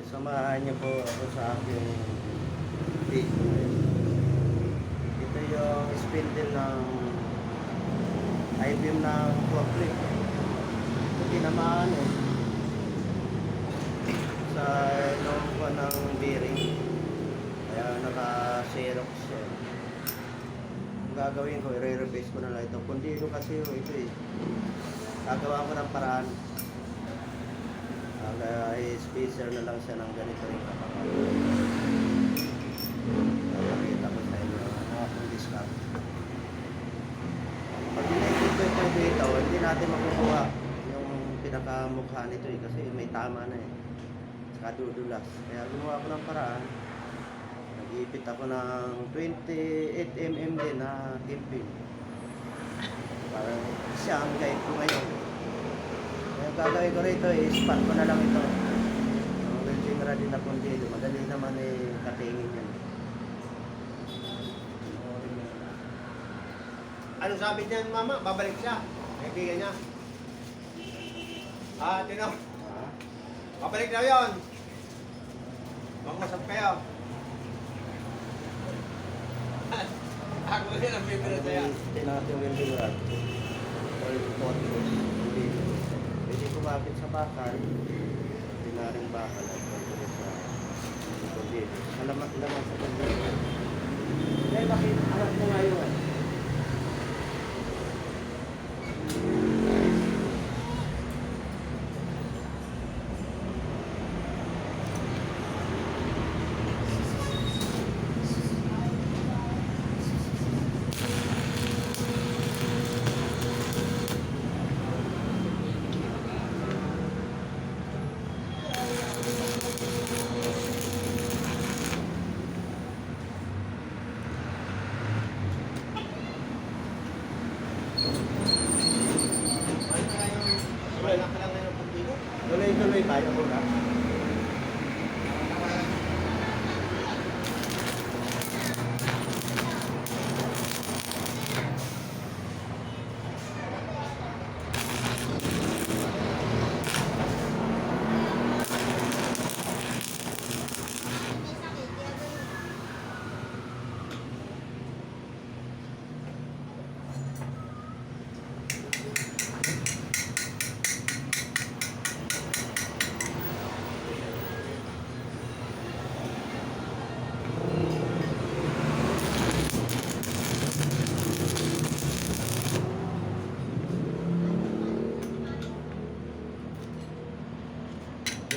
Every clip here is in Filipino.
Samahan niyo po ako sa aking video ngayon. Ito yung spindle ng I-beam ng forklift. Tinamaan sa loob ng bearing. Kaya naka-xerox siya. Ang gagawin ko, i-replace ko na lang ito. Kundi ito kasi ito gagawa ko ng paraan. Spacer na lang siya ng ganito rin kapag nakita ko sa inyo ano akong discount. Pag dinaikot ito dito, hindi natin makukuha yung pinakamukha nito kasi may tama na saka dudulas. Kaya gumawa ko ng paraan, nag-iipit ako ng 28mm din na timpin para siya ang guide ko ngayon. Kaya gagawin ko rito spot ko na lang ito. Welding ready na kundilo. Madali naman katingin yan. Ano sabi niyan, mama? Babalik siya. Kaibigan niya. Tino. Babalik daw yun. Mag-usap kayo. Ako rin ang bibira sa'yo. Hindi natin welding rod. Or cordless. Pwede kumapit sa bakal. Hindi na rin bakal. At pwede sa kundilo. Salamat naman sa kundilo. Dahil bakit alam mo ngayon? Tuloy-tuloy tayo muna.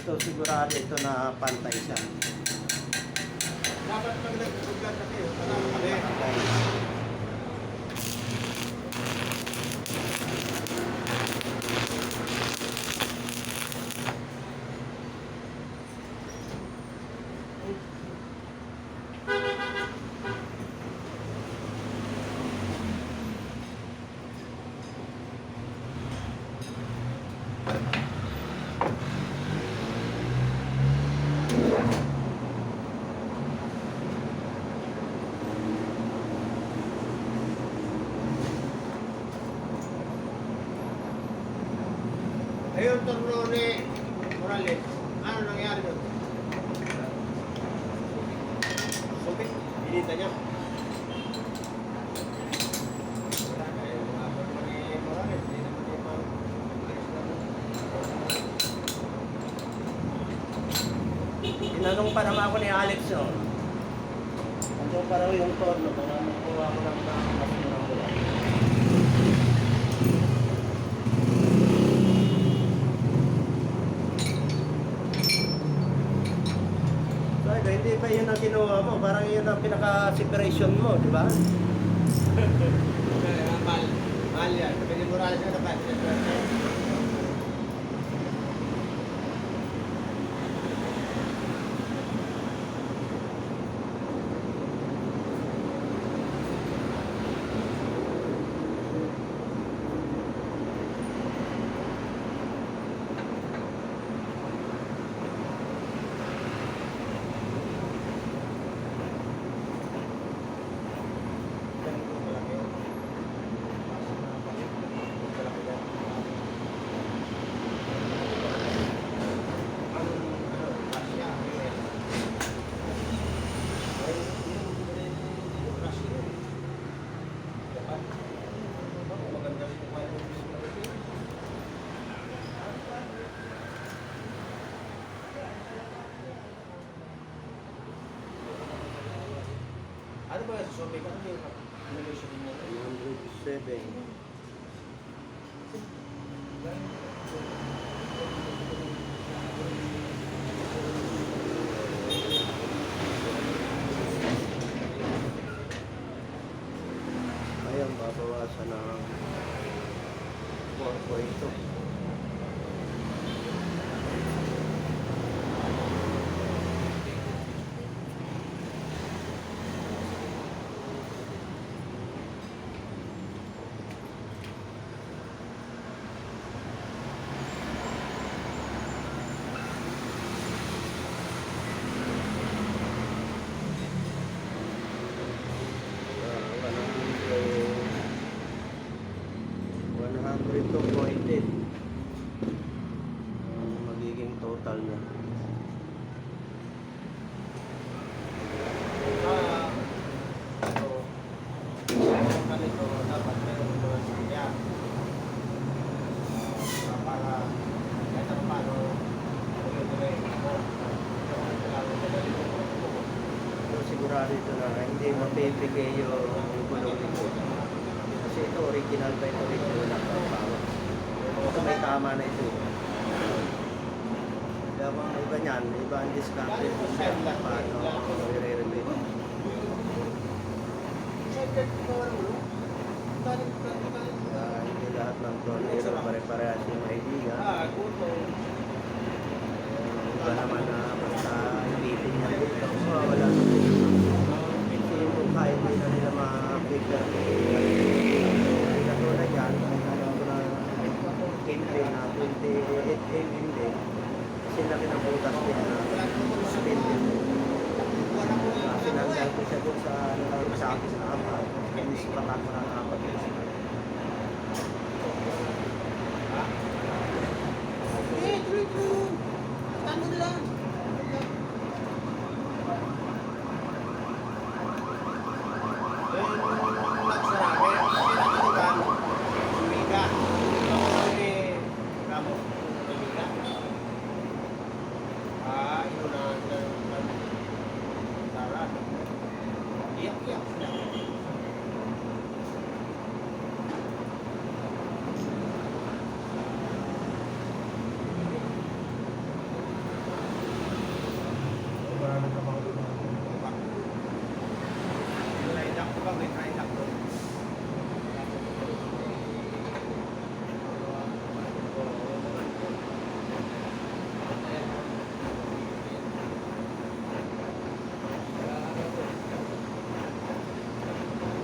Ito sigurado ito na pantay siya. Dapat pag nag-ugat na kayo, Pantay. Ayun, turno ni Morales. Ano nangyari doon? Supit? Binita niya? Wala na yun. Abot mo ni Morales. Hindi naman yung ayos naman. Tinanong pa naman ako ni Alex Nandun pa raw yung torno kung makuha ko lang na kasunang bulan. Hindi pa yun ang ginawa mo. Parang yun ang pinaka-separation mo, di ba? Mahal yan. Sabi ni Morales na dapat. Malaki. ba sa Sobe ka kasi negosyo din mo. 107. Ayan, babawasan ng 4.2. Ito pointed ang magiging total na. Ganito, dapat meron mo ng siya. Para kahit ano paano, tuloy-tuloy mo. Pero sigurado ito na hindi mapipigay yung gulong nito. Kasi ito original pa ito rin wala pang bawas. Ito may tama na ito. Kaya kung iba niyan, iba ang discounted kung paano i-re-repair. Kaya hindi lahat ng tornero pare-parehas yung idea. Iba naman na basta ibitin niya dito. Wala na dito. Kasi yung mukha hindi na nila ma-figure. Hindi na tulad yan. Alam ko na gameplay na 28 mm din. Kasi laki ng butas din na spin din. Kasi nandal ko siya doon sa sa akin na apat. Inis patak ko ng apat.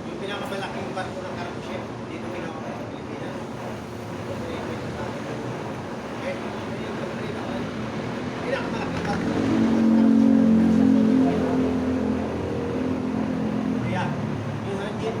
Yung pinakamalaking barko ng cargo ship, dito ginawa sa Pilipinas. Pinakamalaking barko ng cargo ship. Kaya, yung hangin.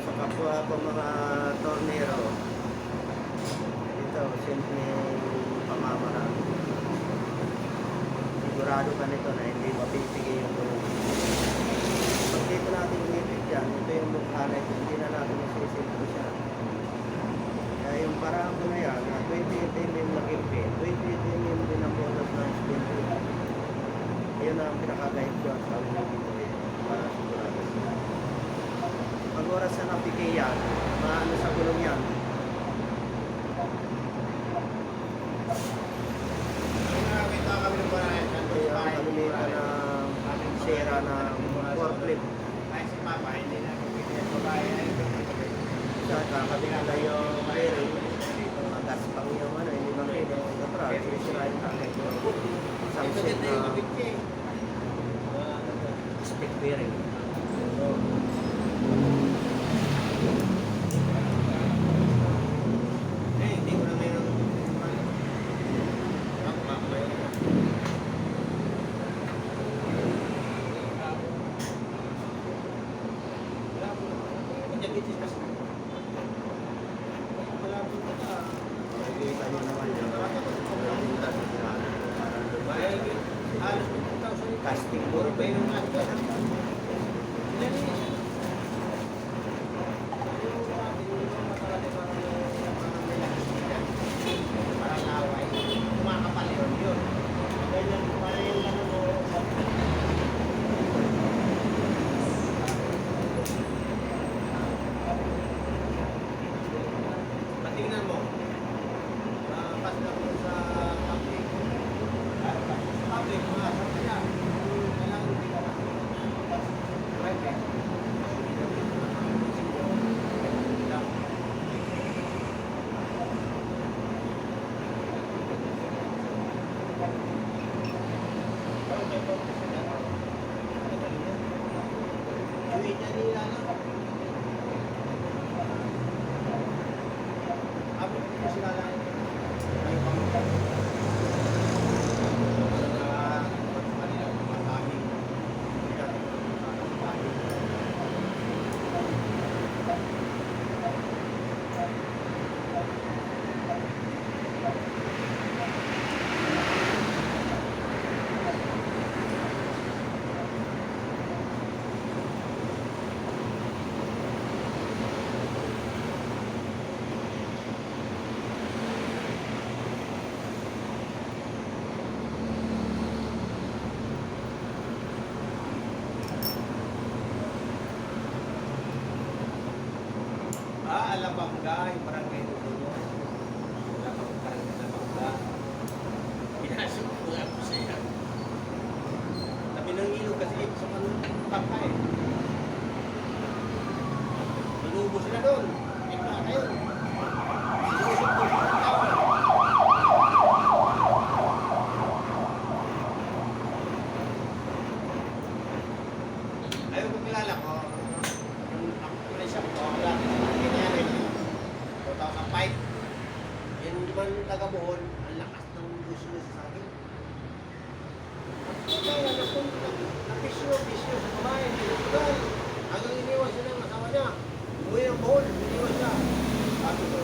Sa kapwa ko mga tornero, ito, simple pamamaraan. Sigurado ka nito na hindi mapipigay yung gulong. Pag dito natin ibigyan, ito yung mukha na ito, hindi na natin masisimpo siya. Kaya yung paraan ko na yan, na 28 mm na gilpin, 28 mm din ang bonus ng spin rate. Yun ang pinaka-guide ko sa ulit para sigurado. Pag oras na napigay yan, maano sa gulong yan. Nakakita kami ng barangay. Ito yung kalimitan na sira na forklift. Ay, si Papa, hindi na pagkakita babae. Isa, kakatingala yung bearing. Magaspang yung ano, hindi makita yung katras. Sisirain natin yung isang set na stick bearing. Hindi ko na mayroon. Makikita plastic. Puro pa yung plastic. Ilan yun? Parang laway. Kumakapal yun. Ganyan, parang yung ano mo. Patingnan mo. Basta mo sa public. Public, mga sakya. Kailangan hindi ka private. Alabangga, yung barangay Dudulo. Alabangga. Pinasok ko nga po siya. Sabi ng ilog kasi sa pangka eh. Inubo sila doon. Ito na kayo. Sinusok ko sa pangka. Ayaw ko kilala ko. Ako pala siya ko. Ako lang. 2005. Yung man taga-Bohol, ang lakas ng gusto niya sa akin. Kaya napisyo sa babae, pinutugal. Hanggang iniwan siya ng asawa niya. Umuwi ng Bohol, iniwan siya. Sabi ko,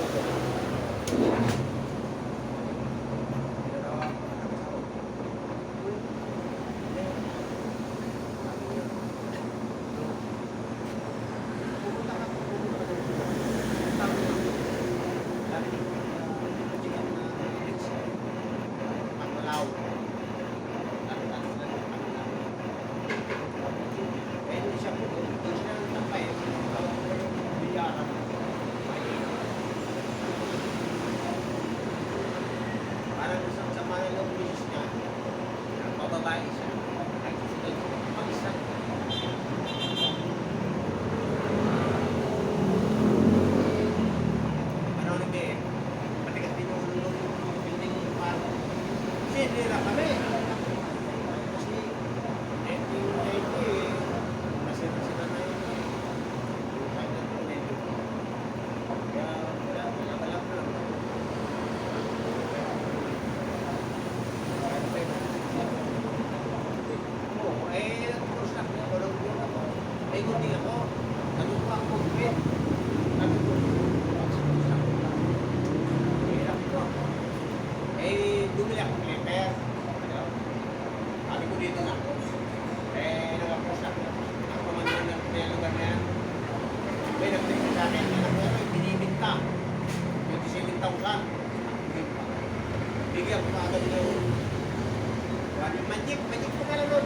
bigyan ko agad yung magic po ka lang nun.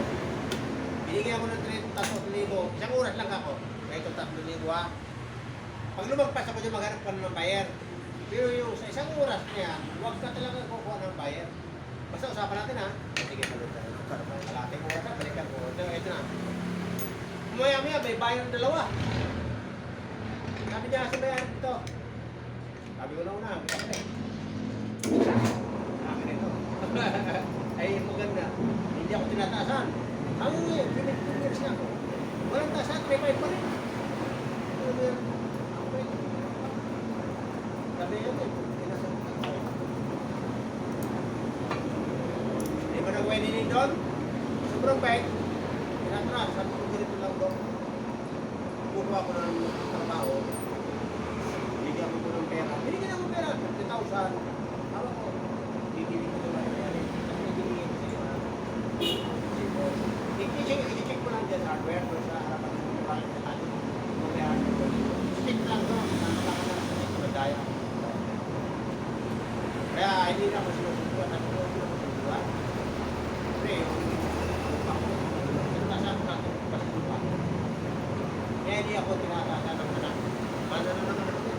Binigyan ko ng 3,000. Isang oras lang ako. Kaya ito 3,000 ha. Pag lumagpas ako dyan, maghanap ka ng buyer. Pero yung sa isang oras niya, huwag ka talaga kukuha ng buyer. Basta usapan natin ha. Sige, salut tayo. Kalating oras na, balikan ko. Ito na. Maya-maya, may buyer ng dalawa. Sabi niya, sa buyer dito. Sabi ko na una, akin ito. Ay, maganda. Hindi ako tinataasan. Ang pinag-years na ako. Walang taasan, 3-5 pa rin. Sabi yun eh. Hindi mo nag-wedding din doon? Sobrang bait. Tinatras, sabi ko ganito lang doon. Kukuha ko ng trabaho. Bigyan ko ng pera. Binigyan ako ng pera, 50,000. Tama ko. Bibili ko naman yan. Kasi binigyan ko sa'yo. ako tinataka ng anak. Ano na naman ako?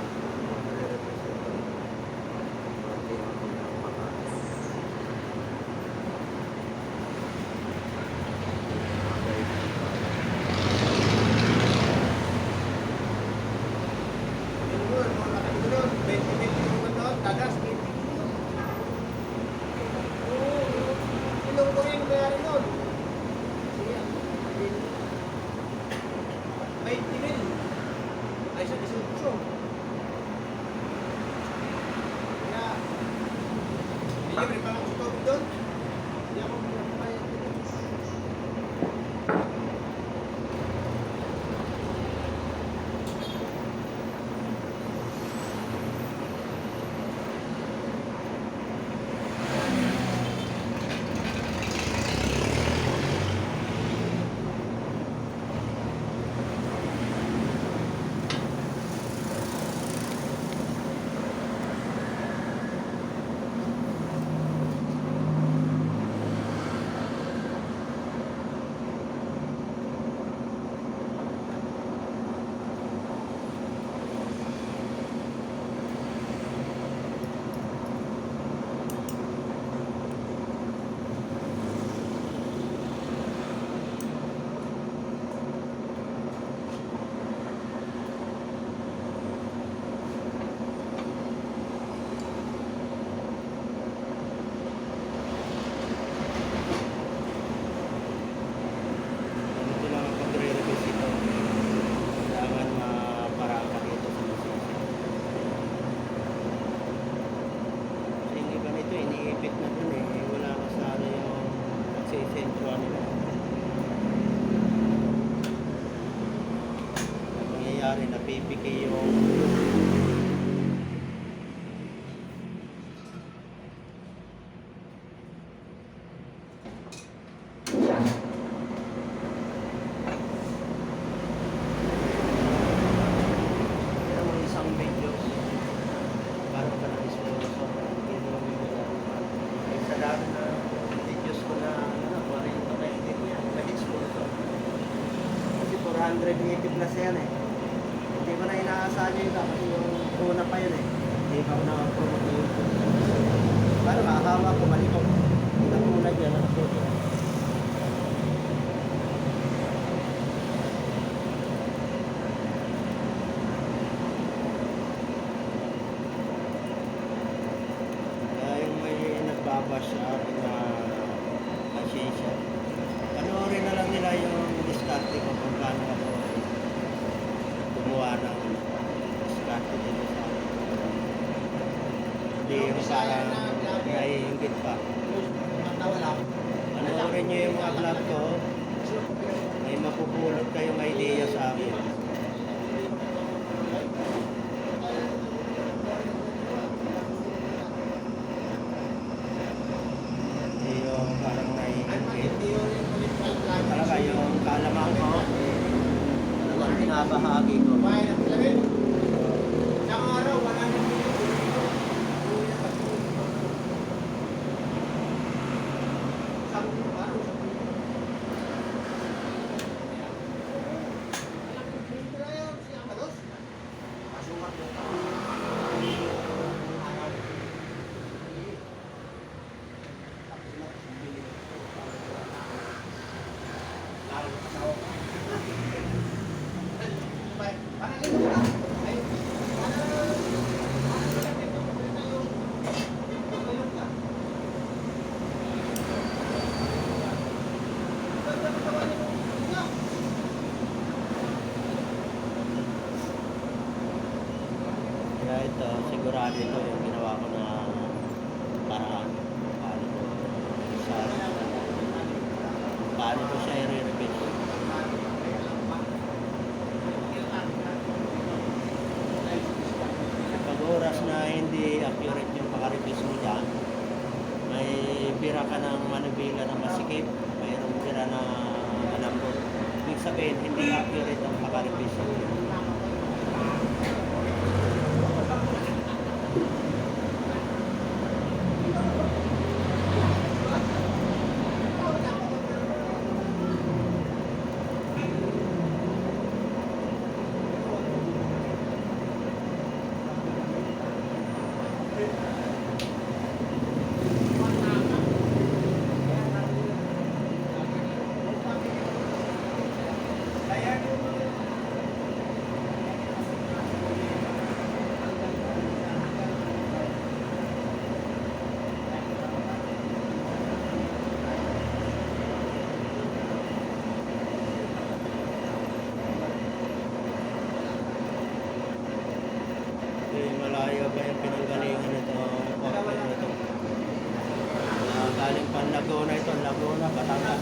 Yung mga nakatulog doon, 20 naman doon, tagas, 20 kilo. Oo, ilong ko rin mayari doon. Siya, 20 mil. Ay, sa 18. Kaya, libre pa lang sa tubig doon. Hindi ako pinapayag doon. Ito lang ang pagre-request ito. Kailangan maparaan ka dito sa masisi. Kasi yung iba nito, iniipit na dun eh. Wala ka sa ano yung nagsisensya nila. Ang nangyayari, napipiki yung Pero mo isang medyo parang ka na sponsor. Hindi mo may sa dami na videos ko na ano, 40 na edit niya. Kahit sponsor. Kasi 480 plus yan eh. Hindi ko na inaasahan yun ka kasi yung una pa yun eh. Hindi pa ako na-promote yun. Parang makakawa ko, malikot. Hindi na muna dyan, nakapot yun. Kaya yung may nagbabash sa akin na pasensya. Panoorin na lang nila yung diskarte ko kung paano ako gumawa ng diskarte dito sa akin. Hindi yung parang naiingit pa. Matawa lang. Panoorin nyo yung mga vlog ko. May mapupulot kayong idea sa akin. Hindi yung parang naiingit. Talaga yung kalaman ko. Talagang pinabahagi ko. Kumain ng pilamid. Isang araw, 100 million. Isang araw, Kaya ito, sigurado ito yung ginawa ko na paraan. Paano ko siya i-repeat. Pag oras na hindi accurate yung pakaripis mo dyan, may bira ka ng manubila na masikip, mayroong bira na malambot. Ibig sabihin, hindi accurate ang pakaripis. Malayo ba yung pinanggalingan nito? Porklet nito. Galing pa Laguna ito. Laguna, Batangas.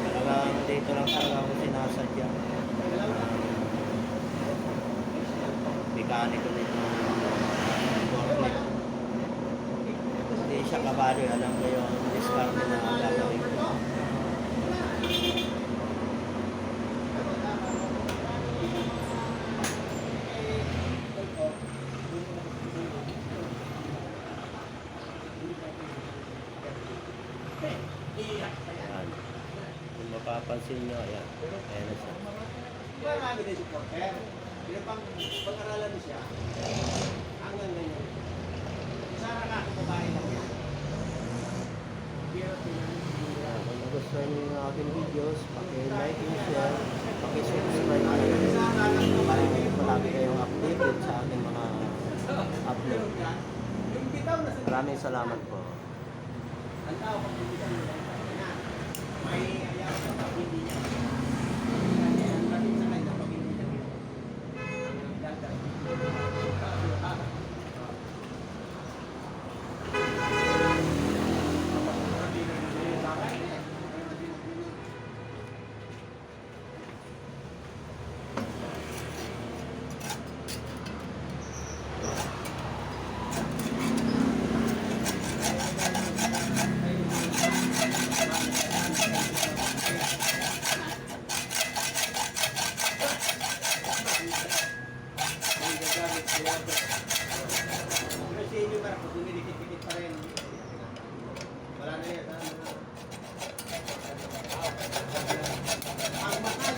Talagang dito lang talaga ako sinasadya. Mekaniko nito. Porklet. Hindi siya kabali. Alam ko yung discard na gagawin ko. Ayan. Kung mapapansin nyo, ayan. Ayan na siya. Marami din supporter. Pero pag-aralan mo siya, hanggang ganyan. Sana ka kung babae lang yan. Pero Ayan. Kung nagustuhan nyo yung aking videos, paki-like and share, paki-subscribe para palagi kayong updated sa aking mga upload. yung bitaw na sa Maraming salamat po. ang tao pag bibitaw mo lang na may ayaw sa pag hindi niya. Kasi ang dating sa kanya pag hindi niya ginawa. Ang dagat. Wala na yan. Ang mahal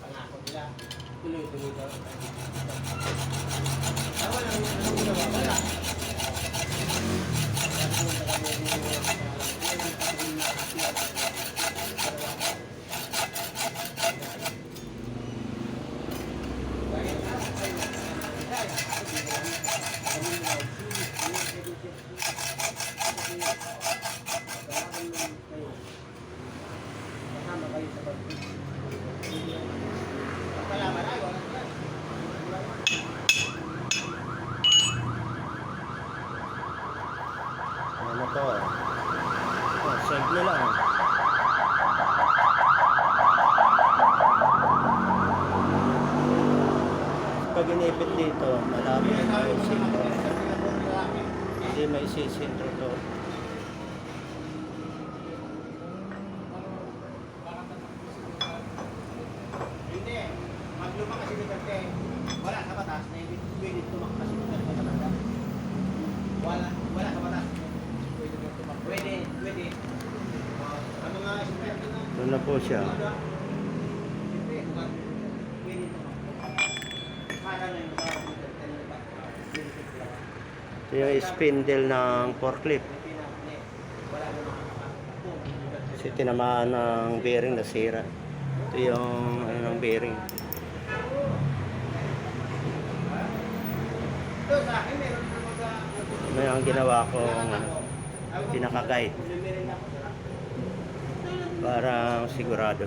pangako nila. Tuloy-tuloy daw. Walang ginawa. Wala. Kasama kayo sa pag-ibig. Pagkalaman ay wala yan. Ano na to? Oh, save na lang. Pag inipit dito, malapit na yung sintro. Hindi may sisintro to. Hindi. Magluma kasi ni Dante. Wala sa batas na hindi pwede tumakbo kasi ni Dante sa banda. Wala sa batas. Pwede tumakbo. Pwede. Ang mga estudyante na Doon na po siya. Siyempre, pwede tumakbo. Para na yung tao ni Dante na Ito yung spindle ng forklift. wala na makakapagpo. Kasi tinamaan ng bearing, nasira. Ito yung ano ng bearing. Ito sa akin, meron na mga May ang ginawa ko pinaka-guide para sigurado.